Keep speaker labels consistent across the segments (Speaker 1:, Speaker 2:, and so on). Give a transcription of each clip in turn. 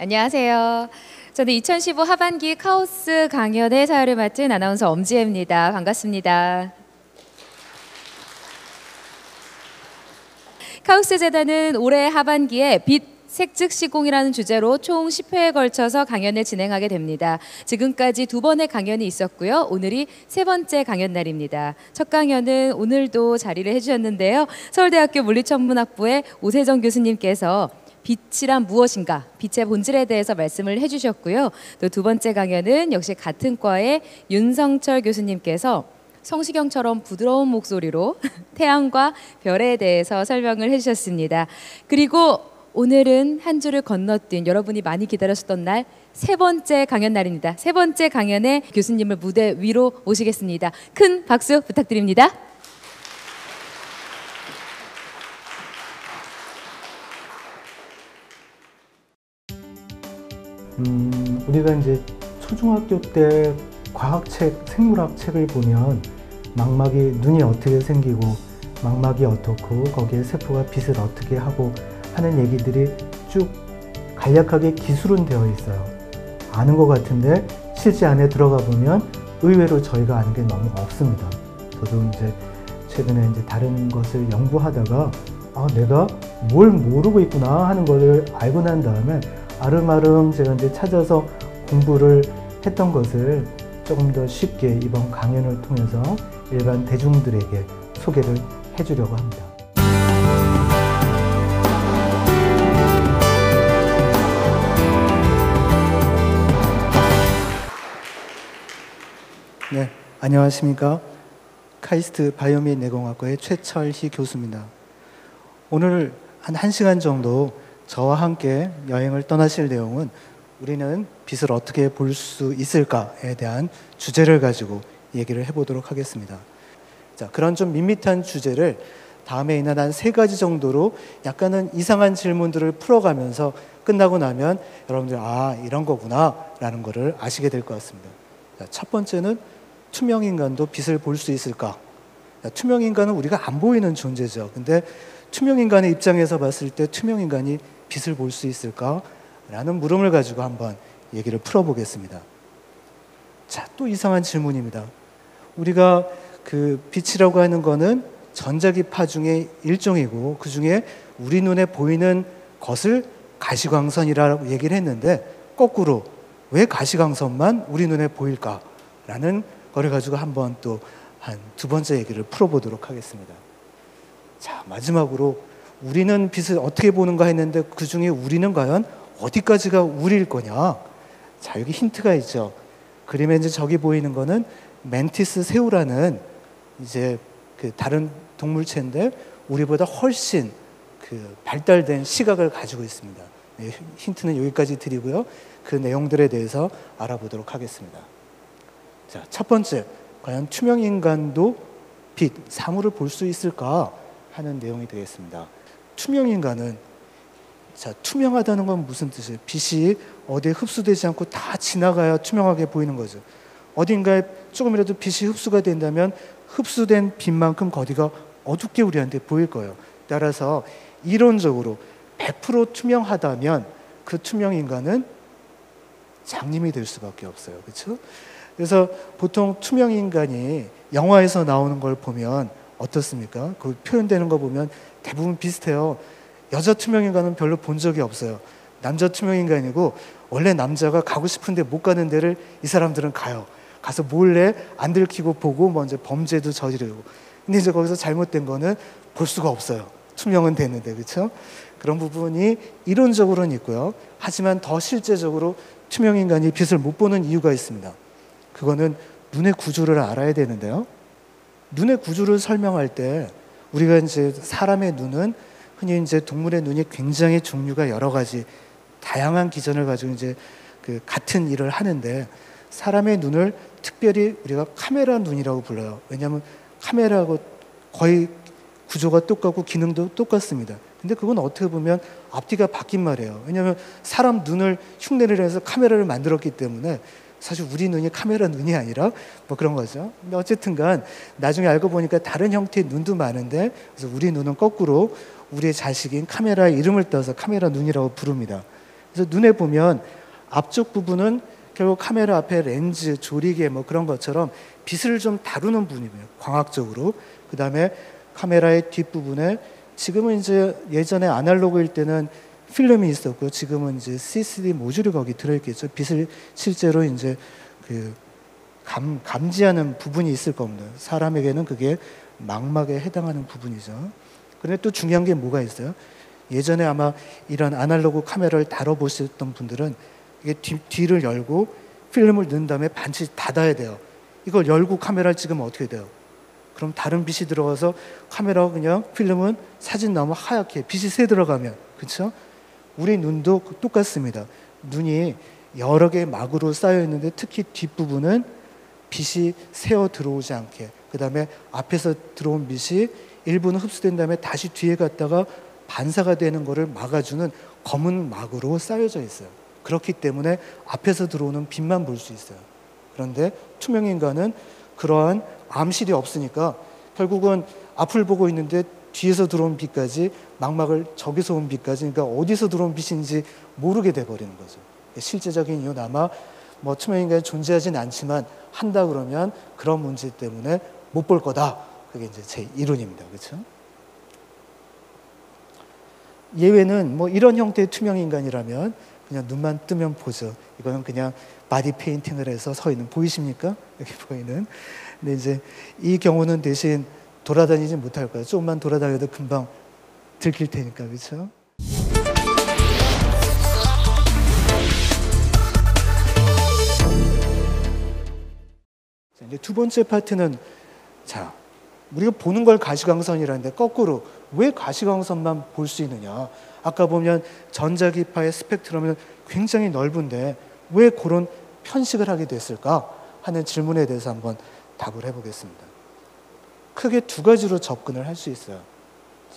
Speaker 1: 안녕하세요. 저는 2015 하반기 카오스 강연의 사회를 맡은 아나운서 엄지혜입니다. 반갑습니다. 카오스 재단은 올해 하반기에 빛, 색즉 시공이라는 주제로 총 10회에 걸쳐서 강연을 진행하게 됩니다. 지금까지 2번의 강연이 있었고요. 오늘이 3번째 강연 날입니다. 첫 강연은 오늘도 자리를 해주셨는데요. 서울대학교 물리천문학부의 오세정 교수님께서 빛이란 무엇인가, 빛의 본질에 대해서 말씀을 해주셨고요. 또 2번째 강연은 역시 같은 과의 윤성철 교수님께서 성시경처럼 부드러운 목소리로 태양과 별에 대해서 설명을 해주셨습니다. 그리고 오늘은 한 주를 건너뛴 여러분이 많이 기다렸었던 날 3번째 강연 날입니다. 3번째 강연에 교수님을 무대 위로 모시겠습니다. 큰 박수 부탁드립니다.
Speaker 2: 우리가 이제 초중학교 때 과학책, 생물학 책을 보면 망막이 눈이 어떻게 생기고 망막이 어떻고 거기에 세포가 빛을 어떻게 하고 하는 얘기들이 쭉 간략하게 기술은 되어 있어요. 아는 것 같은데 실제 안에 들어가 보면 의외로 저희가 아는 게 너무 없습니다. 저도 이제 최근에 이제 다른 것을 연구하다가 내가 뭘 모르고 있구나 하는 것을 알고 난 다음에 아름아름 제가 이제 찾아서 공부를 했던 것을 조금 더 쉽게 이번 강연을 통해서 일반 대중들에게 소개를 해주려고 합니다. 네, 안녕하십니까. 카이스트 바이오민 내공학과의 최철희 교수입니다. 오늘 한 1시간 정도 저와 함께 여행을 떠나실 내용은 우리는 빛을 어떻게 볼 수 있을까에 대한 주제를 가지고 얘기를 해보도록 하겠습니다. 자, 그런 좀 밋밋한 주제를 다음에 있는 한 3가지 정도로 약간은 이상한 질문들을 풀어가면서 끝나고 나면 여러분들 이런 거구나 라는 거를 아시게 될 것 같습니다. 자, 첫 번째는 투명인간도 빛을 볼 수 있을까? 자, 투명인간은 우리가 안 보이는 존재죠. 근데 투명인간의 입장에서 봤을 때 투명인간이 빛을 볼 수 있을까? 라는 물음을 가지고 한번 얘기를 풀어보겠습니다. 자, 또 이상한 질문입니다. 우리가 그 빛이라고 하는 거는 전자기파 중에 일종이고 그 중에 우리 눈에 보이는 것을 가시광선이라고 얘기를 했는데 거꾸로 왜 가시광선만 우리 눈에 보일까? 라는 거를 가지고 한번 또 한 2번째 얘기를 풀어보도록 하겠습니다. 자, 마지막으로 우리는 빛을 어떻게 보는가 했는데 그 중에 우리는 과연 어디까지가 우리일 거냐? 자, 여기 힌트가 있죠. 그림에 이제 저기 보이는 거는 멘티스 새우라는 이제 그 다른 동물체인데 우리보다 훨씬 그 발달된 시각을 가지고 있습니다. 네, 힌트는 여기까지 드리고요. 그 내용들에 대해서 알아보도록 하겠습니다. 자, 첫 번째, 과연 투명인간도 빛, 사물을 볼 수 있을까 하는 내용이 되겠습니다. 투명인간은, 자, 투명하다는 건 무슨 뜻이에요? 빛이 어디에 흡수되지 않고 다 지나가야 투명하게 보이는 거죠. 어딘가에 조금이라도 빛이 흡수가 된다면 흡수된 빛만큼 거기가 어둡게 우리한테 보일 거예요. 따라서 이론적으로 100% 투명하다면 그 투명인간은 장님이 될 수밖에 없어요. 그렇죠? 그래서 보통 투명인간이 영화에서 나오는 걸 보면 어떻습니까? 그 표현되는 거 보면 대부분 비슷해요. 여자 투명인간은 별로 본 적이 없어요. 남자 투명인간이고 원래 남자가 가고 싶은데 못 가는 데를 이 사람들은 가요. 가서 몰래 안 들키고 보고 먼저 범죄도 저지르고. 근데 이제 거기서 잘못된 거는 볼 수가 없어요. 투명은 됐는데, 그렇죠? 그런 부분이 이론적으로는 있고요. 하지만 더 실제적으로 투명인간이 빛을 못 보는 이유가 있습니다. 그거는 눈의 구조를 알아야 되는데요. 눈의 구조를 설명할 때 우리가 이제 사람의 눈은 흔히 이제 동물의 눈이 굉장히 종류가 여러 가지 다양한 기전을 가지고 이제 그 같은 일을 하는데 사람의 눈을 특별히 우리가 카메라 눈이라고 불러요. 왜냐하면 카메라하고 거의 구조가 똑같고 기능도 똑같습니다. 근데 그건 어떻게 보면 앞뒤가 바뀐 말이에요. 왜냐하면 사람 눈을 흉내를 내서 카메라를 만들었기 때문에 사실 우리 눈이 카메라 눈이 아니라 뭐 그런 거죠. 근데 어쨌든간 나중에 알고 보니까 다른 형태의 눈도 많은데 그래서 우리 눈은 거꾸로 우리의 자식인 카메라의 이름을 따서 카메라 눈이라고 부릅니다. 그래서 눈에 보면 앞쪽 부분은 결국 카메라 앞에 렌즈, 조리개 뭐 그런 것처럼 빛을 좀 다루는 부분이에요. 광학적으로. 그 다음에 카메라의 뒷부분에 지금은 이제 예전에 아날로그일 때는 필름이 있었고 지금은 이제 CCD 모듈이 거기 들어있겠죠. 빛을 실제로 이제 그 감지하는 부분이 있을 겁니다. 사람에게는 그게 망막에 해당하는 부분이죠. 그런데 또 중요한 게 뭐가 있어요? 예전에 아마 이런 아날로그 카메라를 다뤄보셨던 분들은 이게 뒤를 열고 필름을 넣은 다음에 반드시 닫아야 돼요. 이걸 열고 카메라를 찍으면 어떻게 돼요? 그럼 다른 빛이 들어가서 카메라가 그냥 필름은 사진 나오면 하얗게 빛이 새 들어가면, 그렇죠? 우리 눈도 똑같습니다. 눈이 여러 개의 막으로 쌓여 있는데 특히 뒷부분은 빛이 새어 들어오지 않게, 그 다음에 앞에서 들어온 빛이 일부는 흡수된 다음에 다시 뒤에 갔다가 반사가 되는 것을 막아주는 검은 막으로 쌓여져 있어요. 그렇기 때문에 앞에서 들어오는 빛만 볼 수 있어요. 그런데 투명인간은 그러한 암실이 없으니까 결국은 앞을 보고 있는데 뒤에서 들어온 빛까지, 망막을 저기서 온 빛까지, 그러니까 어디서 들어온 빛인지 모르게 돼버리는 거죠. 실제적인 이유는 아마 뭐 투명인간이 존재하진 않지만 한다 그러면 그런 문제 때문에 못 볼 거다. 그게 이제 제 이론입니다. 그렇죠? 예외는 뭐 이런 형태의 투명인간이라면 그냥 눈만 뜨면 보죠. 이거는 그냥 바디 페인팅을 해서 서 있는, 보이십니까? 여기 보이는. 근데 이제 이 경우는 대신 돌아다니지 못할 거예요. 조금만 돌아다녀도 금방 들킬 테니까, 그렇죠? 이제 두 번째 파트는, 자, 우리가 보는 걸 가시광선이라는데 거꾸로 왜 가시광선만 볼 수 있느냐? 아까 보면 전자기파의 스펙트럼은 굉장히 넓은데 왜 그런 편식을 하게 됐을까 하는 질문에 대해서 한번 답을 해보겠습니다. 크게 두 가지로 접근을 할 수 있어요.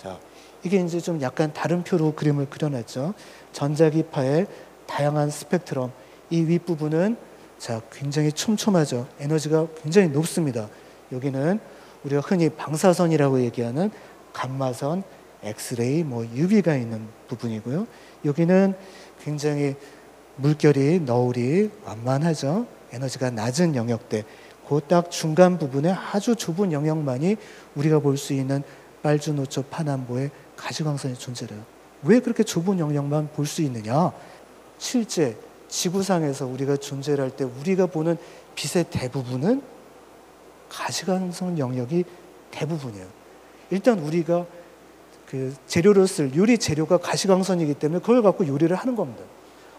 Speaker 2: 자, 이게 이제 좀 약간 다른 표로 그림을 그려놨죠. 전자기파의 다양한 스펙트럼, 이 윗부분은 자, 굉장히 촘촘하죠. 에너지가 굉장히 높습니다. 여기는 우리가 흔히 방사선이라고 얘기하는 감마선, 엑스레이, 뭐 UV가 있는 부분이고요. 여기는 굉장히 물결이, 너울이 완만하죠. 에너지가 낮은 영역대, 그 딱 중간 부분에 아주 좁은 영역만이 우리가 볼 수 있는 빨주노초 파남보의 가시광선이 존재해요. 왜 그렇게 좁은 영역만 볼 수 있느냐? 실제 지구상에서 우리가 존재를 할 때 우리가 보는 빛의 대부분은 가시광선 영역이 대부분이에요. 일단 우리가 그 재료로 쓸 요리 재료가 가시광선이기 때문에 그걸 갖고 요리를 하는 겁니다.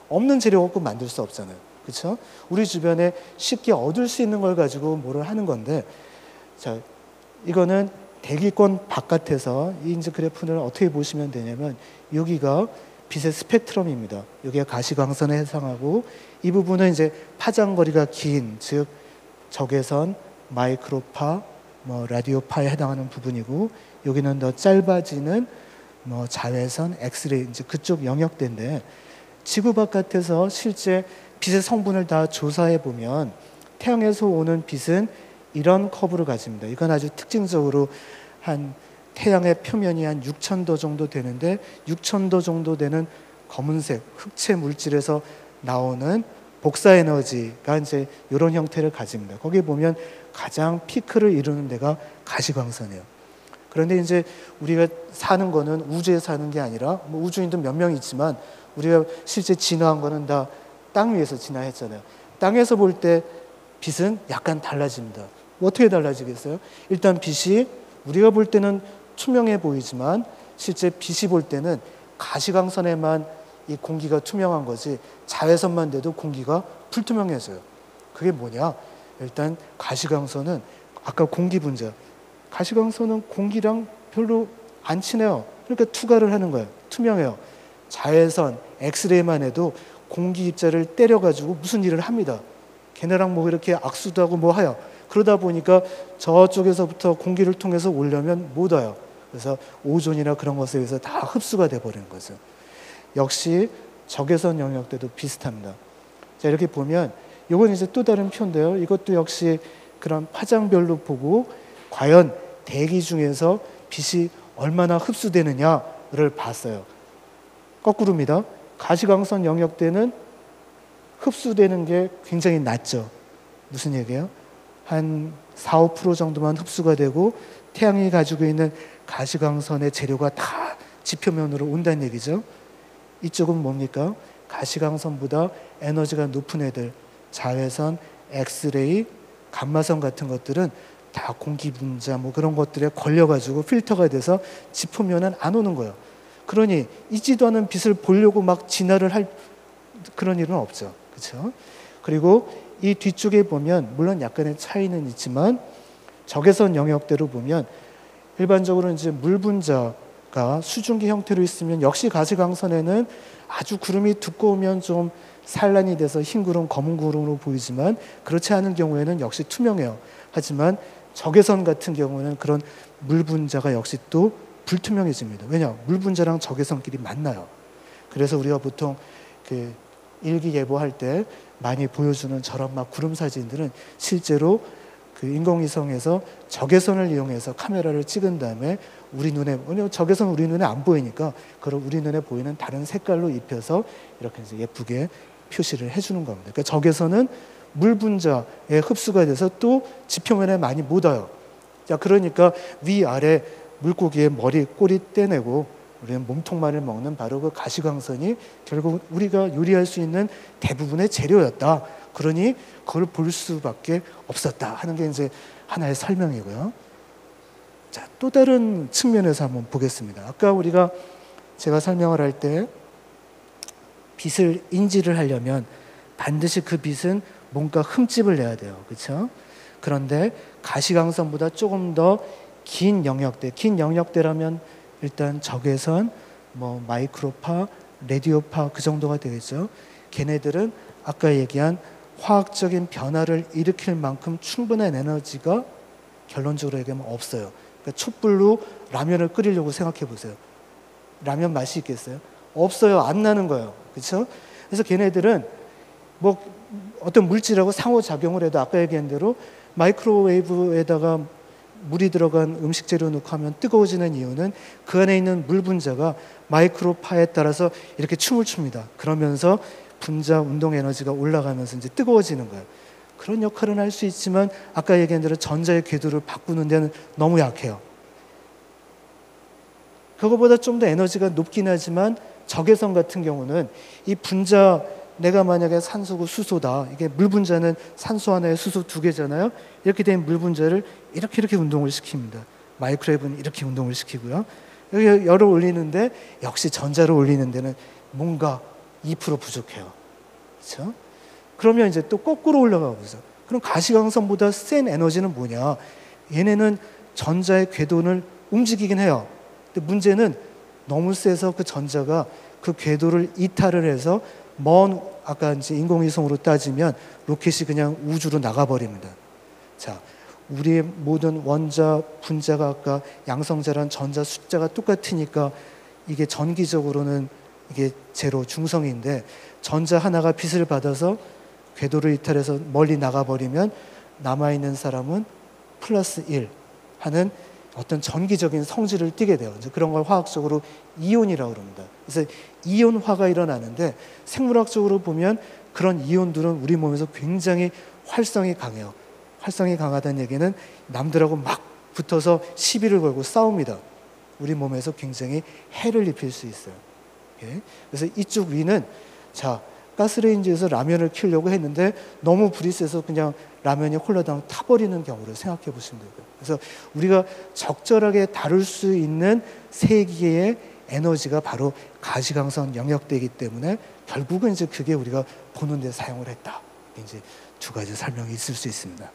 Speaker 2: 없는 재료 갖고 만들 수 없잖아요. 그렇죠? 우리 주변에 쉽게 얻을 수 있는 걸 가지고 뭐를 하는 건데, 자, 이거는 대기권 바깥에서 이 이제 그래프를 어떻게 보시면 되냐면 여기가 빛의 스펙트럼입니다. 여기가 가시광선에 해당하고 이 부분은 이제 파장거리가 긴, 즉 적외선, 마이크로파, 뭐 라디오파에 해당하는 부분이고, 여기는 더 짧아지는 뭐 자외선, 엑스레이, 이제 그쪽 영역대인데, 지구 바깥에서 실제 빛의 성분을 다 조사해 보면 태양에서 오는 빛은 이런 커브를 가집니다. 이건 아주 특징적으로 한 태양의 표면이 한 6,000도 정도 되는데 6,000도 정도 되는 검은색 흑체 물질에서 나오는 복사 에너지가 이제 이런 형태를 가집니다. 거기 보면 가장 피크를 이루는 데가 가시광선이에요. 그런데 이제 우리가 사는 거는 우주에 사는 게 아니라, 뭐 우주인도 몇 명 있지만 우리가 실제 진화한 거는 다 땅 위에서 진화했잖아요. 땅에서 볼 때 빛은 약간 달라집니다. 어떻게 달라지겠어요? 일단 빛이 우리가 볼 때는 투명해 보이지만 실제 빛이 볼 때는 가시광선에만 이 공기가 투명한 거지 자외선만 돼도 공기가 불투명해져요. 그게 뭐냐? 일단 가시광선은 아까 공기 분자, 가시광선은 공기랑 별로 안 친해요. 그러니까 투과를 하는 거예요. 투명해요. 자외선, 엑스레이만 해도 공기 입자를 때려가지고 무슨 일을 합니다. 걔네랑 뭐 이렇게 악수도 하고 뭐 해요. 그러다 보니까 저쪽에서부터 공기를 통해서 오려면 못 와요. 그래서 오존이나 그런 것에 의해서 다 흡수가 돼버리는 거죠. 역시 적외선 영역대도 비슷합니다. 자, 이렇게 보면 이건 이제 또 다른 표인데요. 이것도 역시 그런 파장별로 보고 과연 대기 중에서 빛이 얼마나 흡수되느냐를 봤어요. 거꾸로입니다. 가시광선 영역대는 흡수되는 게 굉장히 낮죠. 무슨 얘기예요? 한 4~5% 정도만 흡수가 되고 태양이 가지고 있는 가시광선의 재료가 다 지표면으로 온다는 얘기죠. 이쪽은 뭡니까? 가시광선보다 에너지가 높은 애들, 자외선, 엑스레이, 감마선 같은 것들은 다 공기 분자 뭐 그런 것들에 걸려가지고 필터가 돼서 지표면은 안 오는 거예요. 그러니 있지도 않은 빛을 보려고 막 진화를 할 그런 일은 없죠. 그렇죠? 그리고 이 뒤쪽에 보면 물론 약간의 차이는 있지만 적외선 영역대로 보면 일반적으로 이제 물 분자가 수증기 형태로 있으면 역시 가시광선에는 아주 구름이 두꺼우면 좀 산란이 돼서 흰 구름, 검은 구름으로 보이지만 그렇지 않은 경우에는 역시 투명해요. 하지만 적외선 같은 경우는 그런 물 분자가 역시 또 불투명해집니다. 왜냐? 물 분자랑 적외선끼리 만나요. 그래서 우리가 보통 그 일기예보할 때 많이 보여주는 저런 막 구름 사진들은 실제로 그 인공위성에서 적외선을 이용해서 카메라를 찍은 다음에 우리 눈에, 적외선 우리 눈에 안 보이니까 그걸 우리 눈에 보이는 다른 색깔로 입혀서 이렇게 이제 예쁘게 표시를 해주는 겁니다. 그러니까 적외선은 물 분자에 흡수가 돼서 또 지표면에 많이 묻어요. 자, 그러니까 위아래 물고기의 머리, 꼬리 떼내고 우리는 몸통만을 먹는 바로 그 가시광선이 결국 우리가 요리할 수 있는 대부분의 재료였다. 그러니 그걸 볼 수밖에 없었다 하는 게 이제 하나의 설명이고요. 자, 또 다른 측면에서 한번 보겠습니다. 아까 제가 설명을 할 때 빛을 인지를 하려면 반드시 그 빛은 뭔가 흠집을 내야 돼요. 그렇죠? 그런데 가시광선보다 조금 더 긴 영역대라면 일단 적외선, 뭐 마이크로파, 레디오파 그 정도가 되겠죠. 걔네들은 아까 얘기한 화학적인 변화를 일으킬 만큼 충분한 에너지가 결론적으로 얘기하면 없어요. 그러니까 촛불로 라면을 끓이려고 생각해 보세요. 라면 맛이 있겠어요? 없어요. 안 나는 거예요. 그렇죠? 그래서 걔네들은 뭐 어떤 물질하고 상호작용을 해도 아까 얘기한 대로 마이크로웨이브에다가 물이 들어간 음식 재료 넣고 하면 뜨거워지는 이유는 그 안에 있는 물 분자가 마이크로파에 따라서 이렇게 춤을 춥니다. 그러면서 분자 운동 에너지가 올라가면서 이제 뜨거워지는 거예요. 그런 역할은 할 수 있지만 아까 얘기한 대로 전자의 궤도를 바꾸는 데는 너무 약해요. 그거보다 좀 더 에너지가 높긴 하지만 적외선 같은 경우는 이 분자, 내가 만약에 산소고 수소다. 이게 물 분자는 산소 하나에 수소 2개잖아요. 이렇게 된 물 분자를 이렇게 운동을 시킵니다. 마이크로웨이브는 이렇게 운동을 시키고요. 여기 열을 올리는데 역시 전자를 올리는 데는 뭔가 2% 부족해요. 그렇죠? 그러면 이제 또 거꾸로 올라가 보세요. 그럼 가시광선보다 센 에너지는 뭐냐? 얘네는 전자의 궤도를 움직이긴 해요. 근데 문제는 너무 세서 그 전자가 그 궤도를 이탈을 해서 아까 이제 인공위성으로 따지면 로켓이 그냥 우주로 나가버립니다. 자, 우리의 모든 원자, 분자가 아까 양성자랑 전자 숫자가 똑같으니까 이게 전기적으로는 이게 제로, 중성인데 전자 하나가 빛을 받아서 궤도를 이탈해서 멀리 나가버리면 남아있는 사람은 플러스 1 하는 어떤 전기적인 성질을 띠게 돼요. 이제 그런 걸 화학적으로 이온이라고 합니다. 그래서 이온화가 일어나는데 생물학적으로 보면 그런 이온들은 우리 몸에서 굉장히 활성이 강해요. 활성이 강하다는 얘기는 남들하고 막 붙어서 시비를 걸고 싸웁니다. 우리 몸에서 굉장히 해를 입힐 수 있어요. 예? 그래서 이쪽 위는 자, 가스레인지에서 라면을 키우려고 했는데 너무 불이 세서 그냥 라면이 홀라당 타버리는 경우를 생각해 보시면 되고요. 그래서 우리가 적절하게 다룰 수 있는 세기의 에너지가 바로 가시광선 영역대이기 때문에 결국은 이제 그게 우리가 보는 데 사용을 했다. 이제 두 가지 설명이 있을 수 있습니다.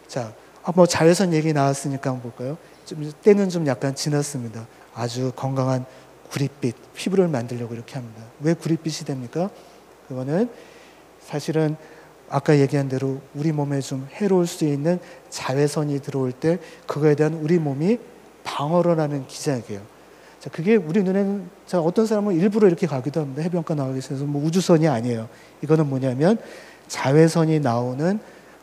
Speaker 2: 자, 뭐 자외선 얘기 나왔으니까 한번 볼까요? 때는 좀 약간 지났습니다. 아주 건강한 구릿빛, 피부를 만들려고 이렇게 합니다. 왜 구릿빛이 됩니까? 그거는 사실은 아까 얘기한 대로 우리 몸에 좀 해로울 수 있는 자외선이 들어올 때 그거에 대한 우리 몸이 방어를 하는 기작이에요. 자, 그게 우리 눈에는 자, 어떤 사람은 일부러 이렇게 가기도 합니다. 해변가 나가기 위해서 뭐 우주선이 아니에요. 이거는 뭐냐면 자외선이 나오는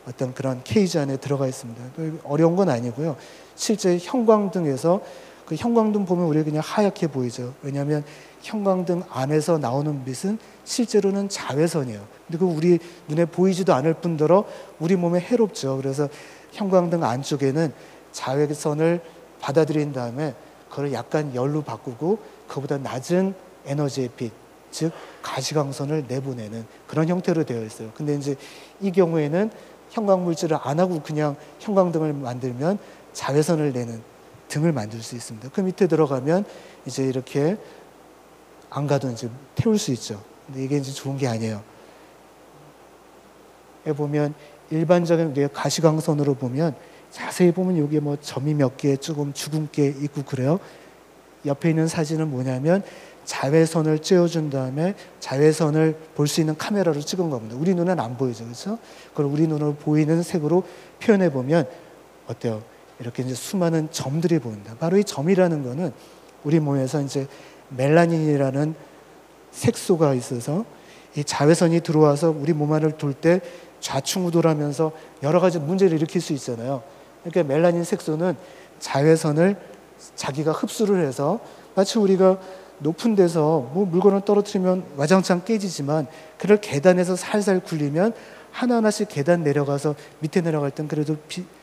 Speaker 2: 어떤 그런 케이지 안에 들어가 있습니다. 어려운 건 아니고요. 실제 형광등에서 그 형광등 보면 우리 그냥 하얗게 보이죠. 왜냐하면 형광등 안에서 나오는 빛은 실제로는 자외선이에요. 근데 그 우리 눈에 보이지도 않을 뿐더러 우리 몸에 해롭죠. 그래서 형광등 안쪽에는 자외선을 받아들인 다음에 그걸 약간 열로 바꾸고 그보다 낮은 에너지의 빛, 즉 가시광선을 내보내는 그런 형태로 되어 있어요. 근데 이제 이 경우에는 형광물질을 안 하고 그냥 형광등을 만들면 자외선을 내는 등을 만들 수 있습니다. 그 밑에 들어가면 이제 이렇게 안 가도 이제 태울 수 있죠. 근데 이게 이제 좋은 게 아니에요. 여기 보면 일반적인 우리가 가시광선으로 보면 자세히 보면 여기에 뭐 점이 몇 개 조금 죽은 게 있고 그래요. 옆에 있는 사진은 뭐냐면 자외선을 쬐어준 다음에 자외선을 볼 수 있는 카메라로 찍은 겁니다. 우리 눈엔 안 보이죠, 그렇죠? 그걸 우리 눈으로 보이는 색으로 표현해 보면 어때요? 이렇게 이제 수많은 점들이 보인다. 바로 이 점이라는 거는 우리 몸에서 이제 멜라닌이라는 색소가 있어서 이 자외선이 들어와서 우리 몸 안을 돌 때 좌충우돌하면서 여러 가지 문제를 일으킬 수 있잖아요. 그러니까 멜라닌 색소는 자외선을 자기가 흡수를 해서 마치 우리가 높은 데서 뭐 물건을 떨어뜨리면 와장창 깨지지만 그걸 계단에서 살살 굴리면 하나하나씩 계단 내려가서 밑에 내려갈 땐 그래도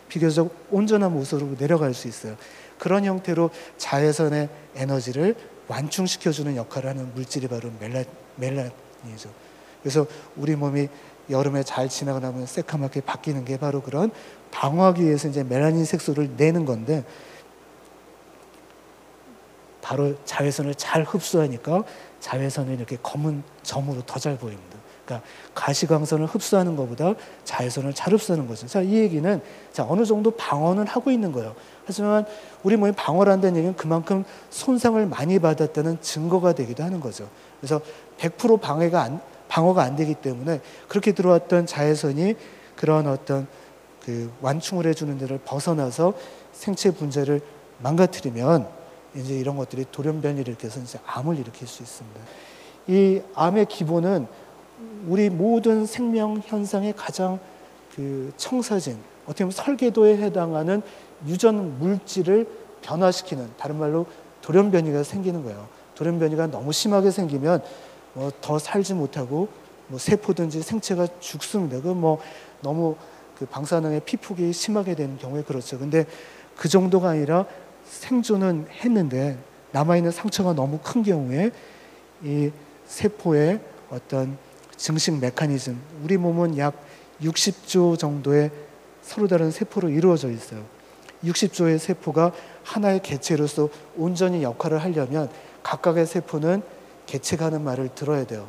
Speaker 2: 비교적 온전한 모습으로 내려갈 수 있어요. 그런 형태로 자외선의 에너지를 완충시켜주는 역할을 하는 물질이 바로 멜라닌이죠. 그래서 우리 몸이 여름에 잘 지나고 나면 새카맣게 바뀌는 게 바로 그런 방어하기 위해서 이제 멜라닌 색소를 내는 건데 바로 자외선을 잘 흡수하니까 자외선이 이렇게 검은 점으로 더 잘 보입니다. 그러니까 가시광선을 흡수하는 것보다 자외선을 잘 흡수하는 거죠. 자, 이 얘기는 자, 어느 정도 방어는 하고 있는 거예요. 하지만 우리 몸이 방어를 한다는 얘기는 그만큼 손상을 많이 받았다는 증거가 되기도 하는 거죠. 그래서 100% 방어가 안 되기 때문에 그렇게 들어왔던 자외선이 그런 어떤 그 완충을 해주는 데를 벗어나서 생체 분자를 망가뜨리면 이제 이런 것들이 돌연변이를 일으켜서 이제 암을 일으킬 수 있습니다. 이 암의 기본은 우리 모든 생명 현상의 가장 그 청사진, 어떻게 보면 설계도에 해당하는 유전 물질을 변화시키는, 다른 말로 돌연변이가 생기는 거예요. 돌연변이가 너무 심하게 생기면 뭐 더 살지 못하고 뭐 세포든지 생체가 죽습니다. 그 뭐 너무 그 방사능의 피폭이 심하게 되는 경우에 그렇죠. 근데 그 정도가 아니라 생존은 했는데 남아있는 상처가 너무 큰 경우에 이 세포의 어떤 증식 메커니즘, 우리 몸은 약 60조 정도의 서로 다른 세포로 이루어져 있어요. 60조의 세포가 하나의 개체로서 온전히 역할을 하려면 각각의 세포는 개체가 하는 말을 들어야 돼요.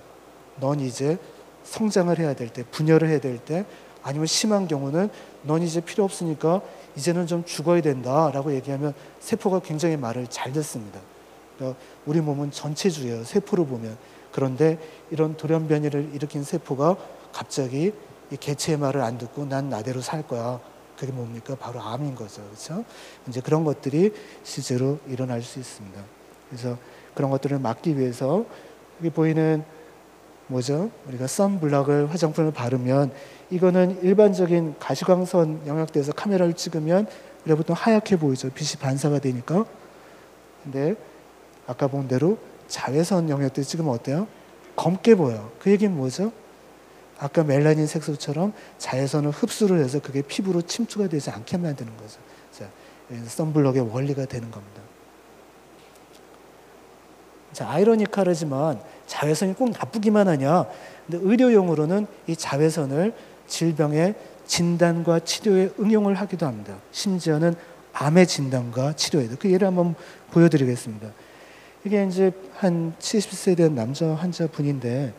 Speaker 2: 넌 이제 성장을 해야 될 때, 분열을 해야 될 때, 아니면 심한 경우는 넌 이제 필요 없으니까 이제는 좀 죽어야 된다라고 얘기하면 세포가 굉장히 말을 잘 듣습니다. 그러니까 우리 몸은 전체주예요. 세포로 보면. 그런데 이런 돌연변이를 일으킨 세포가 갑자기 이 개체의 말을 안 듣고 난 나대로 살 거야. 그게 뭡니까? 바로 암인 거죠. 그렇죠? 이제 그런 것들이 실제로 일어날 수 있습니다. 그래서 그런 것들을 막기 위해서 여기 보이는 뭐죠? 우리가 선블럭을 화장품을 바르면 이거는 일반적인 가시광선 영역대에서 카메라를 찍으면 우리가 보통 하얗게 보이죠. 빛이 반사가 되니까. 근데 아까 본 대로 자외선 영역대 찍으면 어때요? 검게 보여요. 그 얘기는 뭐죠? 아까 멜라닌 색소처럼 자외선을 흡수를 해서 그게 피부로 침투가 되지 않게 만드는 거죠. 자, 선블럭의 원리가 되는 겁니다. 자, 아이러니컬하지만 자외선이 꼭 나쁘기만 하냐? 근데 의료용으로는 이 자외선을 질병의 진단과 치료에 응용을 하기도 합니다. 심지어는 암의 진단과 치료에도. 그 예를 한번 보여드리겠습니다. 이게 이제 한 70세 된 남자 환자분인데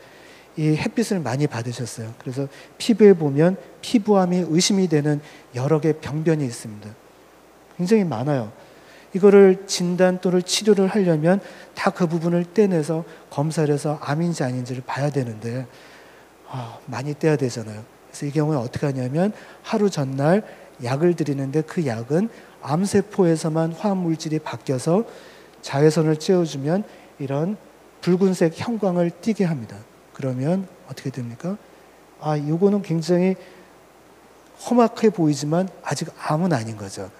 Speaker 2: 이 햇빛을 많이 받으셨어요. 그래서 피부에 보면 피부암이 의심이 되는 여러 개의 병변이 있습니다. 굉장히 많아요. 이거를 진단 또는 치료를 하려면 다 그 부분을 떼내서 검사를 해서 암인지 아닌지를 봐야 되는데 많이 떼야 되잖아요. 그래서 이 경우에 어떻게 하냐면 하루 전날 약을 드리는데 그 약은 암세포에서만 화합물질이 바뀌어서 자외선을 쬐어주면 이런 붉은색 형광을 띠게 합니다. 그러면 어떻게 됩니까? 요거는 굉장히 험악해 보이지만 아직 암은 아닌 거죠.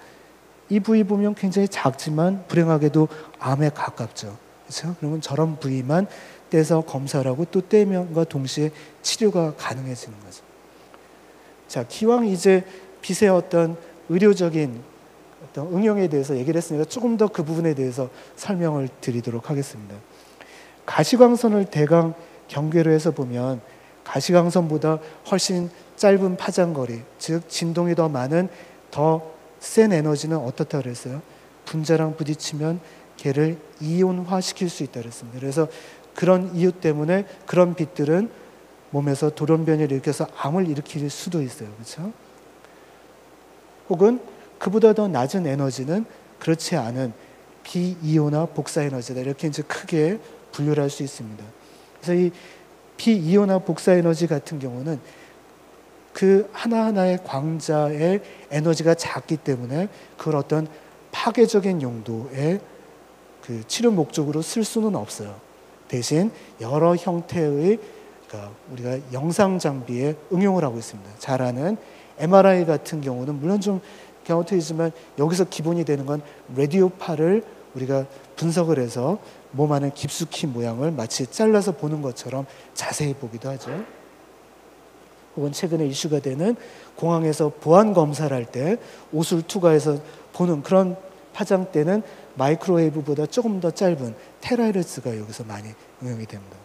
Speaker 2: 이 부위 보면 굉장히 작지만 불행하게도 암에 가깝죠. 그렇죠? 그러면 저런 부위만 떼서 검사를 하고 또 떼면과 동시에 치료가 가능해지는 거죠. 자, 기왕 이제 빛의 어떤 의료적인 어떤 응용에 대해서 얘기를 했으니까 조금 더 그 부분에 대해서 설명을 드리도록 하겠습니다. 가시광선을 대강 경계로 해서 보면 가시광선보다 훨씬 짧은 파장거리, 즉 진동이 더 많은 더 센 에너지는 어떻다 그랬어요? 분자랑 부딪히면 걔를 이온화시킬 수 있다 그랬습니다. 그래서 그런 이유 때문에 그런 빛들은 몸에서 돌연변이를 일으켜서 암을 일으킬 수도 있어요. 그렇죠? 혹은 그보다 더 낮은 에너지는 그렇지 않은 비이온화 복사 에너지다. 이렇게 이제 크게 분류를 할 수 있습니다. 그래서 이 비이온화 복사 에너지 같은 경우는 그 하나하나의 광자의 에너지가 작기 때문에 그걸 어떤 파괴적인 용도의 그 치료 목적으로 쓸 수는 없어요. 대신 여러 형태의 그러니까 우리가 영상 장비에 응용을 하고 있습니다. 잘 아는 MRI 같은 경우는 물론 좀 갸우뚱이지만 여기서 기본이 되는 건 라디오파를 우리가 분석을 해서 몸 안의 깊숙이 모양을 마치 잘라서 보는 것처럼 자세히 보기도 하죠. 혹은 최근에 이슈가 되는 공항에서 보안 검사를 할 때 옷을 투과해서 보는 그런 파장대는 마이크로웨이브보다 조금 더 짧은 테라헤르츠가 여기서 많이 응용이 됩니다.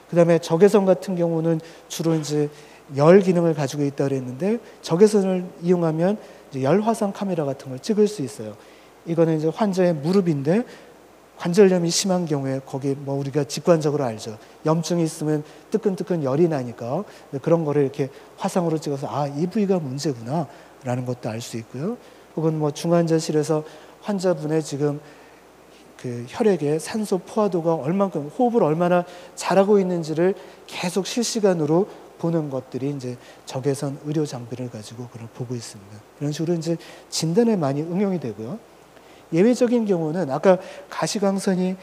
Speaker 2: 그 다음에 적외선 같은 경우는 주로 이제 열 기능을 가지고 있다고 그랬는데 적외선을 이용하면 이제 열 화상 카메라 같은 걸 찍을 수 있어요. 이거는 이제 환자의 무릎인데 관절염이 심한 경우에 거기 뭐 우리가 직관적으로 알죠. 염증이 있으면 뜨끈뜨끈 열이 나니까 그런 거를 이렇게 화상으로 찍어서 아, 이 부위가 문제구나 라는 것도 알 수 있고요. 혹은 뭐 중환자실에서 환자분의 지금 그 혈액의 산소 포화도가 얼만큼 호흡을 얼마나 잘하고 있는지를 계속 실시간으로 보는 것들이 이제 적외선 의료 장비를 가지고 그걸 보고 있습니다. 이런 식으로 이제 진단에 많이 응용이 되고요. 예외적인 경우는 아까 가시광선이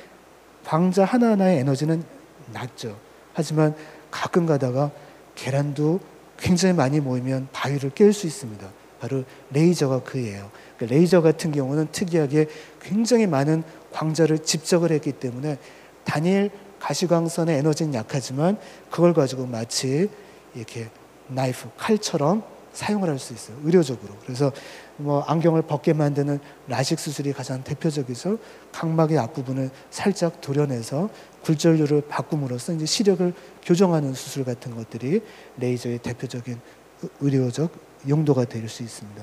Speaker 2: 광자 하나하나의 에너지는 낮죠. 하지만 가끔 가다가 계란도 굉장히 많이 모이면 바위를 깰 수 있습니다. 바로 레이저가 그예요. 그러니까 레이저 같은 경우는 특이하게 굉장히 많은 광자를 집적을 했기 때문에 단일 가시광선의 에너지는 약하지만 그걸 가지고 마치 이렇게 나이프, 칼처럼 사용을 할 수 있어요. 의료적으로. 그래서 뭐 안경을 벗게 만드는 라식 수술이 가장 대표적이죠. 각막의 앞부분을 살짝 도려내서 굴절률을 바꿈으로써 이제 시력을 교정하는 수술 같은 것들이 레이저의 대표적인 의료적 용도가 될 수 있습니다.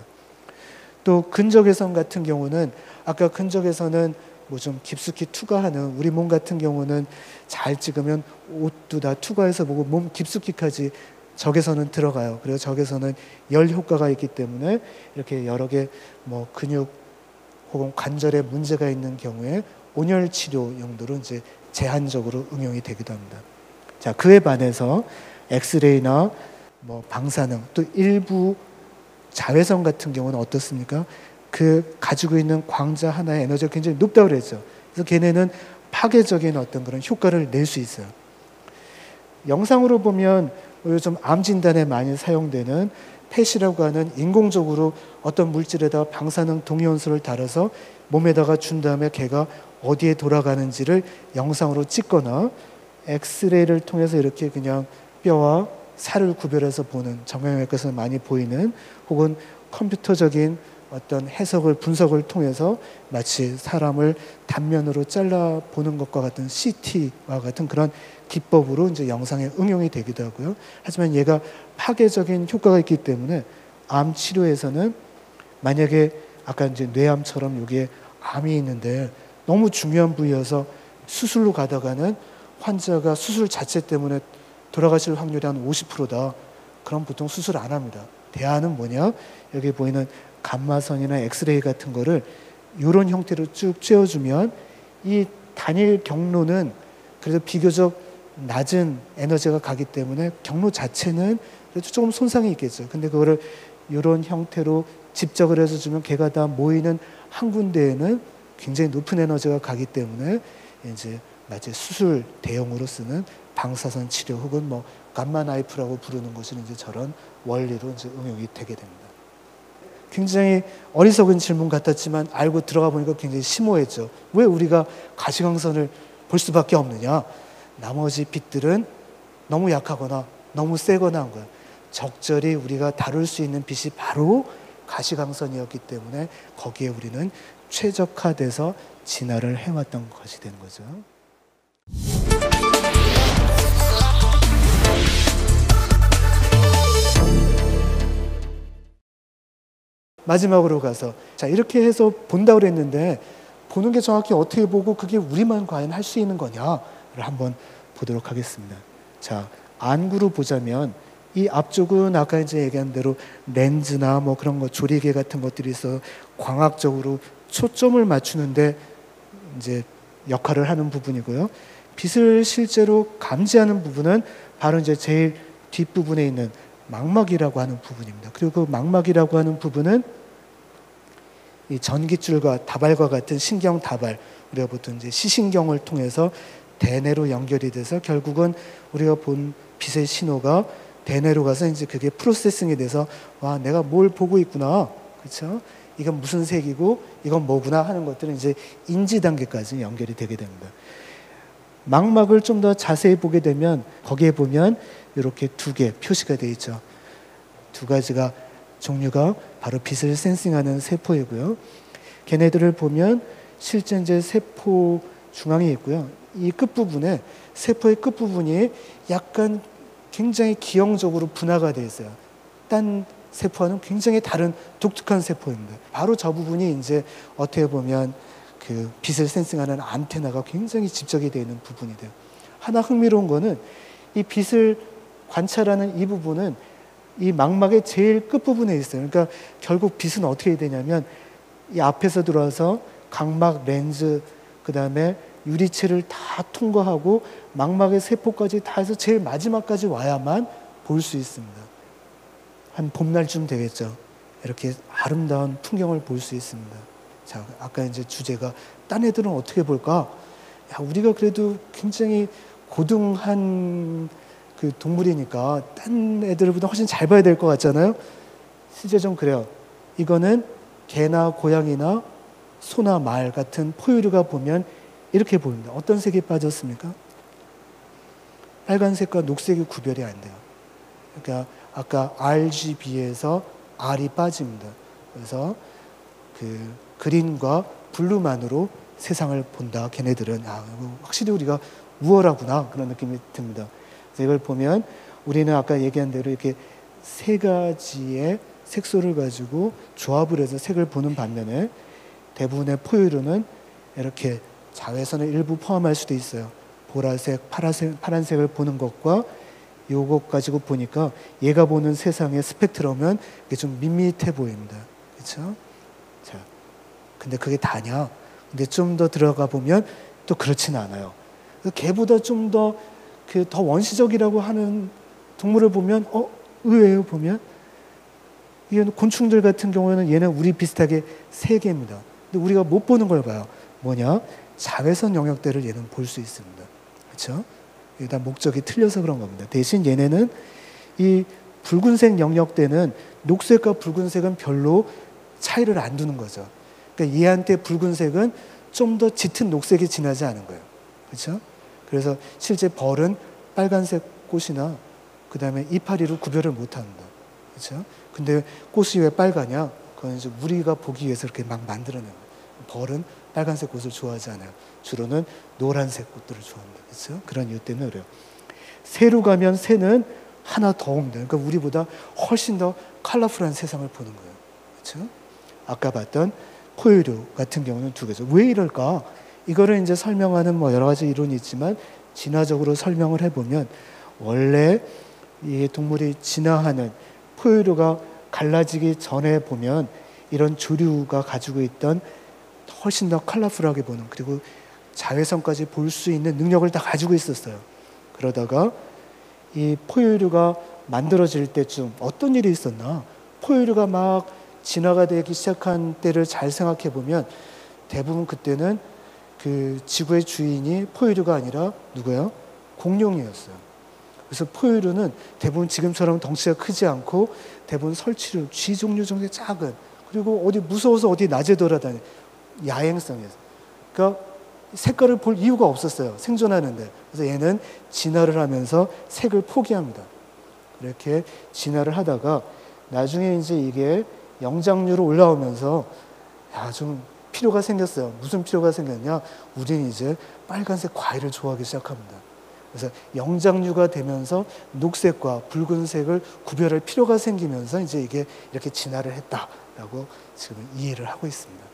Speaker 2: 또 근적외선 같은 경우는 아까 근적외선은 뭐 좀 깊숙이 투과하는 우리 몸 같은 경우는 잘 찍으면 옷도 다 투과해서 보고 몸 깊숙이까지 적외선은 들어가요. 그리고 적외선은 열 효과가 있기 때문에 이렇게 여러 개 뭐 근육 혹은 관절에 문제가 있는 경우에 온열 치료 용도로 이제 제한적으로 응용이 되기도 합니다. 자, 그에 반해서 엑스레이나 뭐 방사능 또 일부 자외선 같은 경우는 어떻습니까? 그 가지고 있는 광자 하나의 에너지가 굉장히 높다고 그랬죠. 그래서 걔네는 파괴적인 어떤 그런 효과를 낼 수 있어요. 영상으로 보면 요즘 암 진단에 많이 사용되는 펫이라고 하는 인공적으로 어떤 물질에다가 방사능 동위원소를 달아서 몸에다가 준 다음에 걔가 어디에 돌아가는지를 영상으로 찍거나 엑스레이를 통해서 이렇게 그냥 뼈와 살을 구별해서 보는 정형외과에서 많이 보이는 혹은 컴퓨터적인 어떤 해석을 분석을 통해서 마치 사람을 단면으로 잘라 보는 것과 같은 CT와 같은 그런 기법으로 이제 영상에 응용이 되기도 하고요. 하지만 얘가 파괴적인 효과가 있기 때문에 암 치료에서는 만약에 아까 이제 뇌암처럼 여기에 암이 있는데 너무 중요한 부위여서 수술로 가다가는 환자가 수술 자체 때문에 돌아가실 확률이 한 50%다. 그럼 보통 수술 안 합니다. 대안은 뭐냐? 여기 보이는 감마선이나 엑스레이 같은 거를 이런 형태로 쭉 쬐어주면 이 단일 경로는 그래도 비교적 낮은 에너지가 가기 때문에 경로 자체는 그래도 조금 손상이 있겠죠. 근데 그거를 이런 형태로 집적을 해서 주면 걔가 다 모이는 한 군데에는 굉장히 높은 에너지가 가기 때문에 이제 마치 수술 대용으로 쓰는 방사선 치료 혹은 뭐 감마 나이프라고 부르는 것은 이제 저런 원리로 이제 응용이 되게 됩니다. 굉장히 어리석은 질문 같았지만 알고 들어가 보니까 굉장히 심오했죠. 왜 우리가 가시광선을 볼 수밖에 없느냐? 나머지 빛들은 너무 약하거나 너무 세거나 한 거예요. 적절히 우리가 다룰 수 있는 빛이 바로 가시광선이었기 때문에 거기에 우리는 최적화돼서 진화를 해왔던 것이 되는 거죠. 마지막으로 가서 자 이렇게 해서 본다고 그랬는데 보는 게 정확히 어떻게 보고 그게 우리만 과연 할 수 있는 거냐를 한번 보도록 하겠습니다. 자 안구로 보자면 이 앞쪽은 아까 이제 얘기한 대로 렌즈나 뭐 그런 거 조리개 같은 것들이 있어 광학적으로 초점을 맞추는데 이제 역할을 하는 부분이고요. 빛을 실제로 감지하는 부분은 바로 이제 제일 뒷부분에 있는 망막이라고 하는 부분입니다. 그리고 그 망막이라고 하는 부분은 이 전깃줄과 다발과 같은 신경 다발, 우리가 보통 이제 시신경을 통해서 대뇌로 연결이 돼서 결국은 우리가 본 빛의 신호가 대뇌로 가서 이제 그게 프로세싱이 돼서 와 내가 뭘 보고 있구나, 그렇죠? 이건 무슨 색이고 이건 뭐구나 하는 것들은 이제 인지 단계까지 연결이 되게 됩니다. 망막을 좀 더 자세히 보게 되면 거기에 보면 이렇게 두 개 표시가 되어 있죠. 두 가지가 종류가 바로 빛을 센싱하는 세포이고요. 걔네들을 보면 실제 이제 세포 중앙에 있고요. 이 끝부분에 세포의 끝부분이 약간 굉장히 기형적으로 분화가 되어 있어요. 딴 세포와는 굉장히 다른 독특한 세포입니다. 바로 저 부분이 이제 어떻게 보면 그 빛을 센싱하는 안테나가 굉장히 집적이 되어 있는 부분이 돼요. 하나 흥미로운 거는 이 빛을 관찰하는 이 부분은 이 망막의 제일 끝부분에 있어요. 그러니까 결국 빛은 어떻게 되냐면 이 앞에서 들어와서 각막, 렌즈, 그 다음에 유리체를 다 통과하고 망막의 세포까지 다 해서 제일 마지막까지 와야만 볼 수 있습니다. 한 봄날쯤 되겠죠. 이렇게 아름다운 풍경을 볼 수 있습니다. 자, 아까 이제 주제가 딴 애들은 어떻게 볼까? 야, 우리가 그래도 굉장히 고등한 그 동물이니까 딴 애들보다 훨씬 잘 봐야 될 것 같잖아요. 실제 좀 그래요. 이거는 개나 고양이나 소나 말 같은 포유류가 보면 이렇게 보입니다. 어떤 색이 빠졌습니까? 빨간색과 녹색이 구별이 안 돼요. 그러니까 아까 RGB에서 R이 빠집니다. 그래서 그 그린과 블루만으로 세상을 본다. 걔네들은 확실히 우리가 우월하구나 그런 느낌이 듭니다. 그래서 이걸 보면 우리는 아까 얘기한 대로 이렇게 세 가지의 색소를 가지고 조합을 해서 색을 보는 반면에 대부분의 포유류는 이렇게 자외선을 일부 포함할 수도 있어요. 보라색, 파란색을 보는 것과 요것 가지고 보니까 얘가 보는 세상의 스펙트럼은 이게 좀 밋밋해 보입니다. 그렇죠? 자, 근데 그게 다냐? 근데 좀 더 들어가 보면 또 그렇지는 않아요. 걔보다 좀 더 더 원시적이라고 하는 동물을 보면 의외예요. 보면 이게 곤충들 같은 경우에는 얘는 우리 비슷하게 세 개입니다. 근데 우리가 못 보는 걸 봐요. 뭐냐? 자외선 영역대를 얘는 볼 수 있습니다. 그렇죠? 이게 다 목적이 틀려서 그런 겁니다. 대신 얘네는 이 붉은색 영역대는 녹색과 붉은색은 별로 차이를 안 두는 거죠. 그러니까 얘한테 붉은색은 좀 더 짙은 녹색이 진하지 않은 거예요. 그렇죠? 그래서 실제 벌은 빨간색 꽃이나 그 다음에 이파리로 구별을 못 합니다. 그렇죠? 근데 꽃이 왜 빨가냐? 그건 이제 우리가 보기 위해서 이렇게 막 만들어내는 거예요. 벌은 빨간색 꽃을 좋아하지 않아요. 주로는 노란색 꽃들을 좋아합니다. 그렇죠? 그런 이유 때문에 그래요. 새로 가면 새는 하나 더 옵니다. 그러니까 우리보다 훨씬 더 컬러풀한 세상을 보는 거예요. 그렇죠? 아까 봤던 포유류 같은 경우는 두 개죠. 왜 이럴까? 이거를 이제 설명하는 뭐 여러 가지 이론이 있지만 진화적으로 설명을 해보면 원래 이 동물이 진화하는 포유류가 갈라지기 전에 보면 이런 조류가 가지고 있던 훨씬 더 컬러풀하게 보는 그리고 자외선까지 볼 수 있는 능력을 다 가지고 있었어요. 그러다가 이 포유류가 만들어질 때쯤 어떤 일이 있었나? 포유류가 막 진화가 되기 시작한 때를 잘 생각해 보면 대부분 그때는 그 지구의 주인이 포유류가 아니라 누구예요? 공룡이었어요. 그래서 포유류는 대부분 지금처럼 덩치가 크지 않고 대부분 설치류, 쥐 종류 정도의 작은 그리고 어디 무서워서 어디 낮에 돌아다녀. 야행성이었어요. 그러니까 색깔을 볼 이유가 없었어요. 생존하는데. 그래서 얘는 진화를 하면서 색을 포기합니다. 이렇게 진화를 하다가 나중에 이제 이게 영장류로 올라오면서 좀 필요가 생겼어요. 무슨 필요가 생겼냐? 우리는 이제 빨간색 과일을 좋아하기 시작합니다. 그래서 영장류가 되면서 녹색과 붉은색을 구별할 필요가 생기면서 이제 이게 이렇게 진화를 했다라고 지금 이해를 하고 있습니다.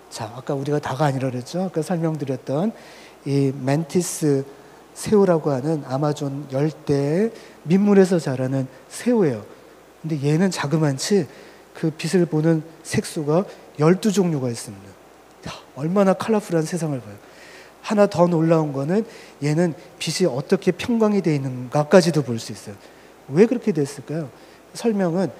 Speaker 2: 자, 아까 우리가 다가 아니라 그랬죠. 아까 설명드렸던 이 멘티스 새우라고 하는 아마존 열대의 민물에서 자라는 새우예요. 근데 얘는 자그만치 그 빛을 보는 색소가 12종류가 있습니다. 얼마나 컬러풀한 세상을 봐요. 하나 더 놀라운 거는 얘는 빛이 어떻게 평광이 되어 있는가까지도 볼 수 있어요. 왜 그렇게 됐을까요? 설명은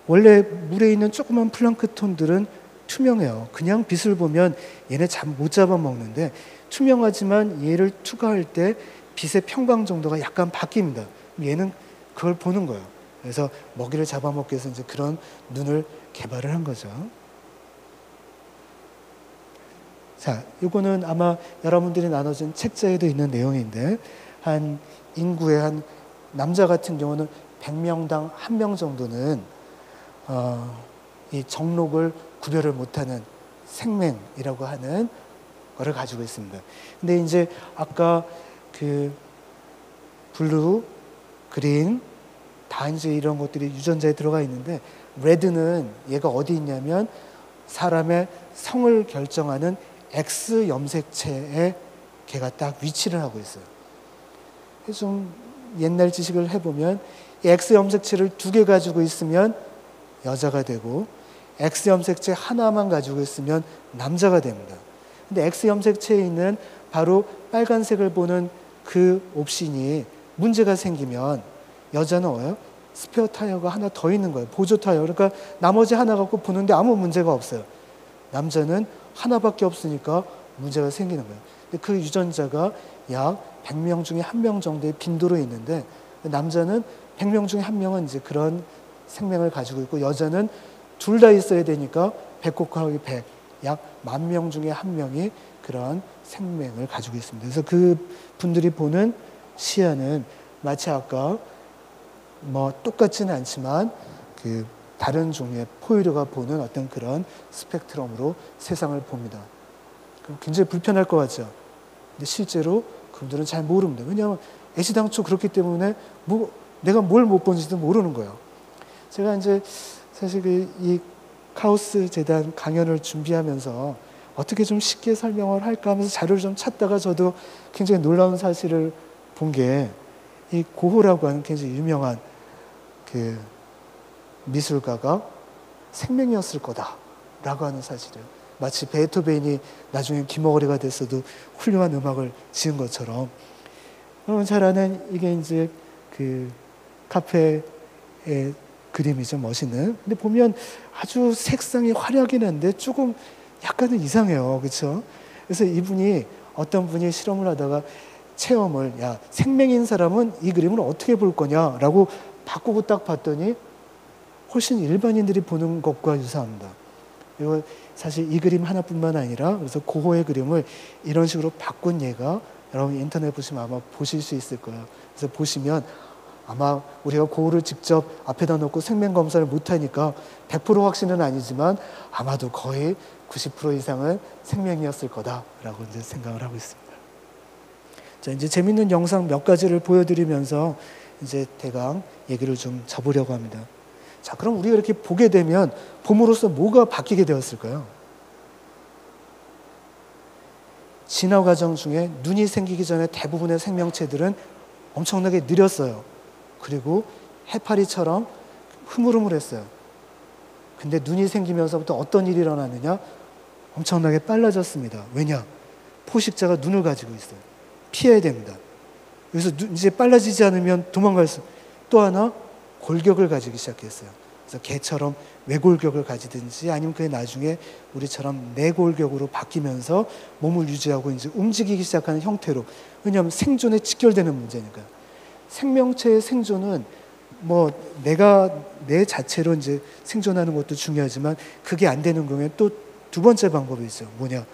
Speaker 2: 원래 물에 있는 조그만 플랑크톤들은 투명해요. 그냥 빛을 보면 얘네 못 잡아먹는데 투명하지만 얘를 투과할 때 빛의 평광 정도가 약간 바뀝니다. 얘는 그걸 보는 거예요. 그래서 먹이를 잡아먹기 위해서 이제 그런 눈을 개발을 한 거죠. 자, 이거는 아마 여러분들이 나눠준 책자에도 있는 내용인데 한 인구의 한 남자 같은 경우는 100명당 1명 정도는 이 정록을 구별을 못하는 생맹이라고 하는 거를 가지고 있습니다. 근데 이제 아까 그 블루, 그린 다 이제 이런 것들이 유전자에 들어가 있는데 레드는 얘가 어디 있냐면 사람의 성을 결정하는 X 염색체에 걔가 딱 위치를 하고 있어요. 좀 옛날 지식을 해보면 X 염색체를 2개 가지고 있으면 여자가 되고 X 염색체 하나만 가지고 있으면 남자가 됩니다. 근데 X 염색체에 있는 바로 빨간색을 보는 그 옵션이 문제가 생기면 여자는 뭐예요? 스페어 타이어가 하나 더 있는 거예요. 보조 타이어. 그러니까 나머지 하나 갖고 보는데 아무 문제가 없어요. 남자는 하나밖에 없으니까 문제가 생기는 거예요. 근데 그 유전자가 약 100명 중에 1명 정도의 빈도로 있는데 남자는 100명 중에 1명은 이제 그런 생명을 가지고 있고 여자는 둘 다 있어야 되니까 100 곱하기 100, 약 10,000명 중에 1명이 그런 생명을 가지고 있습니다. 그래서 그 분들이 보는 시야는 마치 아까 똑같지는 않지만 그 다른 종류의 포유류가 보는 어떤 그런 스펙트럼으로 세상을 봅니다. 그럼 굉장히 불편할 것 같죠. 근데 실제로 그분들은 잘 모릅니다. 왜냐하면 애시당초 그렇기 때문에 내가 뭘 못 본지도 모르는 거예요. 제가 이제 사실 이 카오스 재단 강연을 준비하면서 어떻게 좀 쉽게 설명을 할까 하면서 자료를 좀 찾다가 저도 굉장히 놀라운 사실을 본 게 이 고호라고 하는 굉장히 유명한 그 미술가가 생명이었을 거다라고 하는 사실이에요. 마치 베토벤이 나중에 귀머거리가 됐어도 훌륭한 음악을 지은 것처럼. 여러분 잘 아는 이게 이제 그 카페의 그림이죠. 멋있는. 근데 보면 아주 색상이 화려하긴 한데 조금 약간은 이상해요. 그렇죠? 그래서 이분이 어떤 분이 실험을 하다가 체험을 생명인 사람은 이 그림을 어떻게 볼 거냐라고 바꾸고 딱 봤더니 훨씬 일반인들이 보는 것과 유사합니다. 그리고 사실 이 그림 하나뿐만 아니라 그래서 고호의 그림을 이런 식으로 바꾼 예가 여러분 인터넷 보시면 아마 보실 수 있을 거예요. 그래서 보시면 아마 우리가 고호를 직접 앞에다 놓고 생명 검사를 못하니까 100% 확신은 아니지만 아마도 거의 90% 이상은 생명이었을 거다라고 이제 생각을 하고 있습니다. 자, 이제 재밌는 영상 몇 가지를 보여드리면서 이제 대강 얘기를 좀 접으려고 합니다. 자, 그럼 우리가 이렇게 보게 되면 봄으로써 뭐가 바뀌게 되었을까요? 진화 과정 중에 눈이 생기기 전에 대부분의 생명체들은 엄청나게 느렸어요. 그리고 해파리처럼 흐물흐물했어요. 근데 눈이 생기면서부터 어떤 일이 일어나느냐? 엄청나게 빨라졌습니다. 왜냐? 포식자가 눈을 가지고 있어요. 피해야 됩니다. 그래서 이제 빨라지지 않으면 도망갈 수. 또 하나 골격을 가지기 시작했어요. 그래서 개처럼 외골격을 가지든지 아니면 그게 나중에 우리처럼 내골격으로 바뀌면서 몸을 유지하고 이제 움직이기 시작하는 형태로. 왜냐하면 생존에 직결되는 문제니까요. 생명체의 생존은 뭐 내가 내 자체로 이제 생존하는 것도 중요하지만 그게 안 되는 경우에 또 두 번째 방법이 있어요. 뭐냐?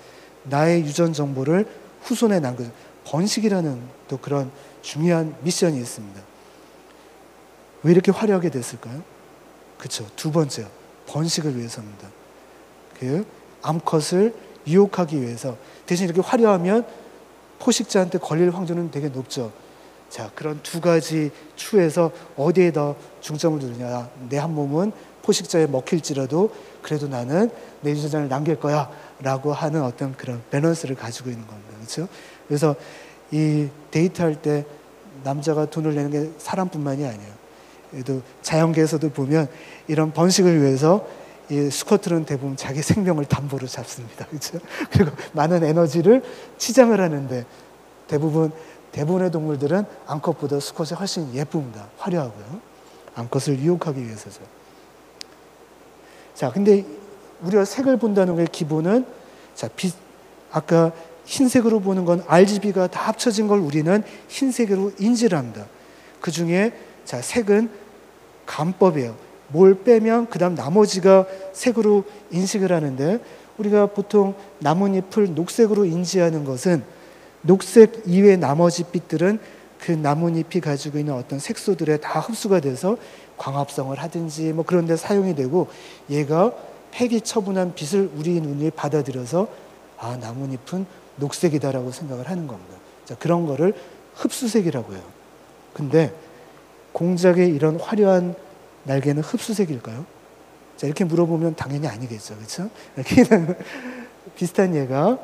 Speaker 2: 나의 유전 정보를 후손에 남겨 번식이라는 또 그런 중요한 미션이 있습니다. 왜 이렇게 화려하게 됐을까요? 그렇죠. 두 번째요. 번식을 위해서입니다. 그 암컷을 유혹하기 위해서. 대신 이렇게 화려하면 포식자한테 걸릴 확률은 되게 높죠. 자, 그런 두 가지 추에서 어디에 더 중점을 두느냐. 내 한 몸은 포식자에 먹힐지라도 그래도 나는 내 유전자를 남길 거야 라고 하는 어떤 그런 밸런스를 가지고 있는 겁니다. 그렇죠? 그래서 이 데이트할 때 남자가 돈을 내는 게 사람뿐만이 아니에요. 그래도 자연계에서도 보면 이런 번식을 위해서 이 수컷들은 대부분 자기 생명을 담보로 잡습니다. 그렇죠? 그리고 많은 에너지를 치장을 하는데 대부분의 동물들은 암컷보다 수컷이 훨씬 예쁩니다. 화려하고요. 암컷을 유혹하기 위해서죠. 자, 근데 우리가 색을 본다는 게 기본은 자, 아까 흰색으로 보는 건 RGB가 다 합쳐진 걸 우리는 흰색으로 인지를 합니다. 그 중에 자, 색은 감법이에요. 뭘 빼면 그 다음 나머지가 색으로 인식을 하는데 우리가 보통 나뭇잎을 녹색으로 인지하는 것은 녹색 이외의 나머지 빛들은 그 나뭇잎이 가지고 있는 어떤 색소들에 다 흡수가 돼서 광합성을 하든지 뭐 그런 데 사용이 되고 얘가 폐기 처분한 빛을 우리 눈이 받아들여서 아, 나뭇잎은 녹색이다라고 생각을 하는 겁니다. 자, 그런 거를 흡수색이라고 해요. 근데 공작의 이런 화려한 날개는 흡수색일까요? 자, 이렇게 물어보면 당연히 아니겠죠. 그렇죠? 이렇게 비슷한 예가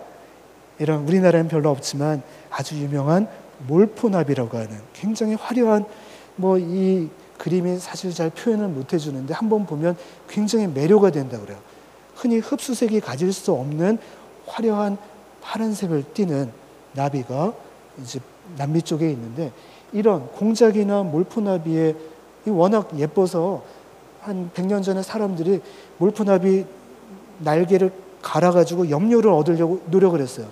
Speaker 2: 이런 우리나라엔 별로 없지만 아주 유명한 몰포나비라고 하는 굉장히 화려한 뭐 이 그림이 사실 잘 표현을 못 해주는데 한번 보면 굉장히 매료가 된다고 그래요. 흔히 흡수색이 가질 수 없는 화려한 파란색을 띠는 나비가 이제 남미 쪽에 있는데 이런 공작이나 몰포나비의 워낙 예뻐서 한 100년 전에 사람들이 몰포나비 날개를 갈아가지고 염료를 얻으려고 노력을 했어요.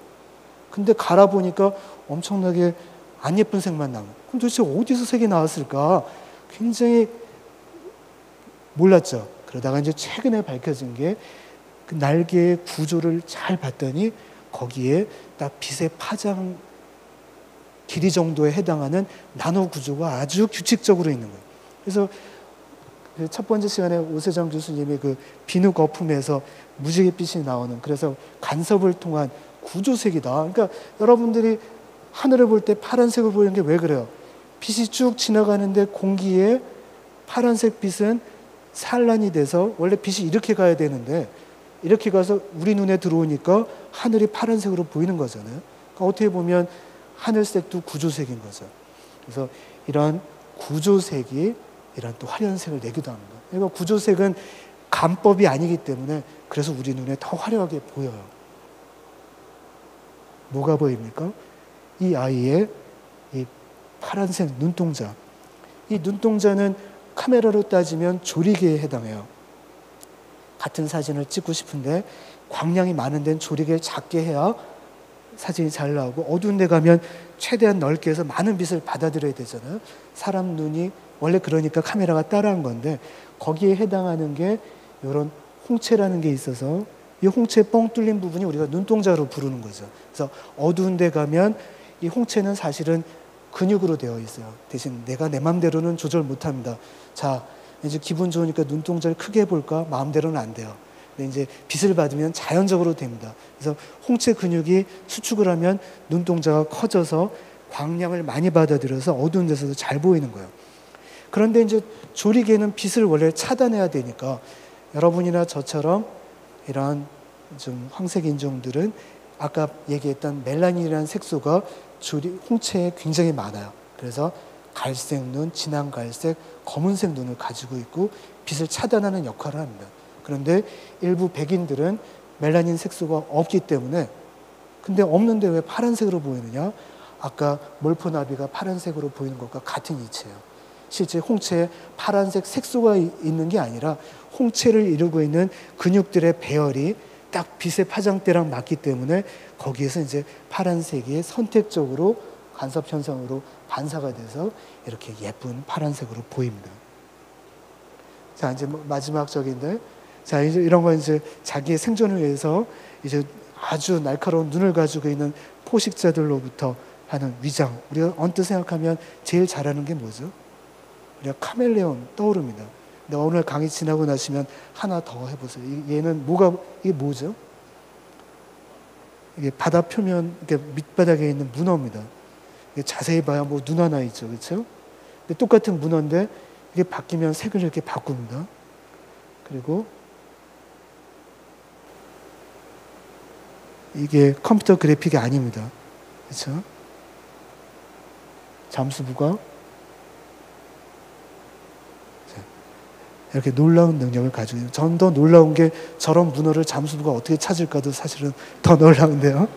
Speaker 2: 근데 갈아보니까 엄청나게 안 예쁜 색만 나온. 그럼 도대체 어디서 색이 나왔을까? 굉장히 몰랐죠. 그러다가 이제 최근에 밝혀진 게 그 날개의 구조를 잘 봤더니 거기에 딱 빛의 파장 길이 정도에 해당하는 나노 구조가 아주 규칙적으로 있는 거예요. 그래서 그 첫 번째 시간에 오세정 교수님이 그 비누 거품에서 무지갯빛이 나오는 그래서 간섭을 통한 구조색이다. 그러니까 여러분들이 하늘을 볼 때 파란색을 보이는 게 왜 그래요? 빛이 쭉 지나가는데 공기에 파란색 빛은 산란이 돼서 원래 빛이 이렇게 가야 되는데 이렇게 가서 우리 눈에 들어오니까 하늘이 파란색으로 보이는 거잖아요. 그러니까 어떻게 보면 하늘색도 구조색인 거죠. 그래서 이런 구조색이 이런 또 화려한 색을 내기도 합니다. 그러니까 구조색은 감법이 아니기 때문에 그래서 우리 눈에 더 화려하게 보여요. 뭐가 보입니까? 이 아이의 이 파란색 눈동자. 이 눈동자는 카메라로 따지면 조리개에 해당해요. 같은 사진을 찍고 싶은데 광량이 많은 데는 조리개를 작게 해야 사진이 잘 나오고 어두운 데 가면 최대한 넓게 해서 많은 빛을 받아들여야 되잖아요. 사람 눈이 원래 그러니까 카메라가 따라한 건데 거기에 해당하는 게 이런 홍채라는 게 있어서 이 홍채 뻥 뚫린 부분이 우리가 눈동자로 부르는 거죠. 그래서 어두운 데 가면 이 홍채는 사실은 근육으로 되어 있어요. 대신 내가 내 마음대로는 조절 못합니다. 자, 이제 기분 좋으니까 눈동자를 크게 해볼까? 마음대로는 안 돼요. 근데 이제 빛을 받으면 자연적으로 됩니다. 그래서 홍채 근육이 수축을 하면 눈동자가 커져서 광량을 많이 받아들여서 어두운 데서도 잘 보이는 거예요. 그런데 이제 조리개는 빛을 원래 차단해야 되니까 여러분이나 저처럼 이런 좀 황색 인종들은 아까 얘기했던 멜라닌이라는 색소가 홍채에 굉장히 많아요. 그래서 갈색 눈, 진한 갈색, 검은색 눈을 가지고 있고 빛을 차단하는 역할을 합니다. 그런데 일부 백인들은 멜라닌 색소가 없기 때문에 근데 없는데 왜 파란색으로 보이느냐? 아까 몰포나비가 파란색으로 보이는 것과 같은 이치예요. 실제 홍채에 파란색 색소가 있는 게 아니라 홍채를 이루고 있는 근육들의 배열이 딱 빛의 파장대랑 맞기 때문에 거기에서 이제 파란색이 선택적으로 간섭 현상으로 반사가 돼서 이렇게 예쁜 파란색으로 보입니다. 자, 이제 마지막 적인데, 자, 이제 이런 건 이제 자기의 생존을 위해서 이제 아주 날카로운 눈을 가지고 있는 포식자들로부터 하는 위장. 우리가 언뜻 생각하면 제일 잘하는 게 뭐죠? 우리가 카멜레온 떠오릅니다. 근데 오늘 강의 지나고 나시면 하나 더 해보세요. 얘는 이게 뭐죠? 이게 바다 표면, 이게 밑바닥에 있는 문어입니다. 이게 자세히 봐야 뭐 눈 하나 있죠, 그렇죠? 근데 똑같은 문어인데 이게 바뀌면 색을 이렇게 바꿉니다. 그리고 이게 컴퓨터 그래픽이 아닙니다. 그렇죠? 잠수부가 이렇게 놀라운 능력을 가지고 있는. 전 더 놀라운 게 저런 문어를 잠수부가 어떻게 찾을까도 사실은 더 놀라운데요.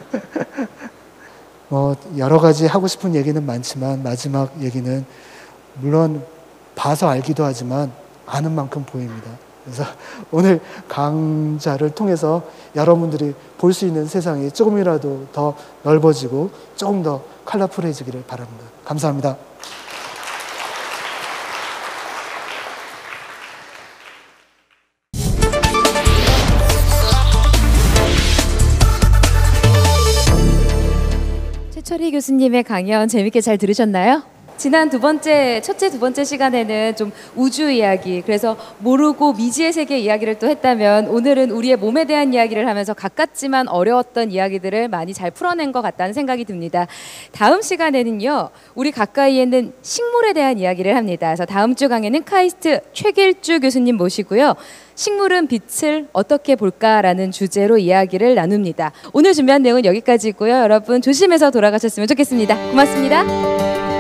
Speaker 2: 여러 가지 하고 싶은 얘기는 많지만 마지막 얘기는 물론 봐서 알기도 하지만 아는 만큼 보입니다. 그래서 오늘 강좌를 통해서 여러분들이 볼 수 있는 세상이 조금이라도 더 넓어지고 조금 더 컬러풀해지기를 바랍니다. 감사합니다.
Speaker 1: 최철희 교수님의 강연 재밌게 잘 들으셨나요? 지난 첫째, 두 번째 시간에는 좀 우주 이야기, 그래서 모르고 미지의 세계 이야기를 또 했다면 오늘은 우리의 몸에 대한 이야기를 하면서 가깝지만 어려웠던 이야기들을 많이 잘 풀어낸 것 같다는 생각이 듭니다. 다음 시간에는요, 우리 가까이에 있는 식물에 대한 이야기를 합니다. 그래서 다음 주 강의는 카이스트 최길주 교수님 모시고요. 식물은 빛을 어떻게 볼까라는 주제로 이야기를 나눕니다. 오늘 준비한 내용은 여기까지고요. 여러분 조심해서 돌아가셨으면 좋겠습니다. 고맙습니다.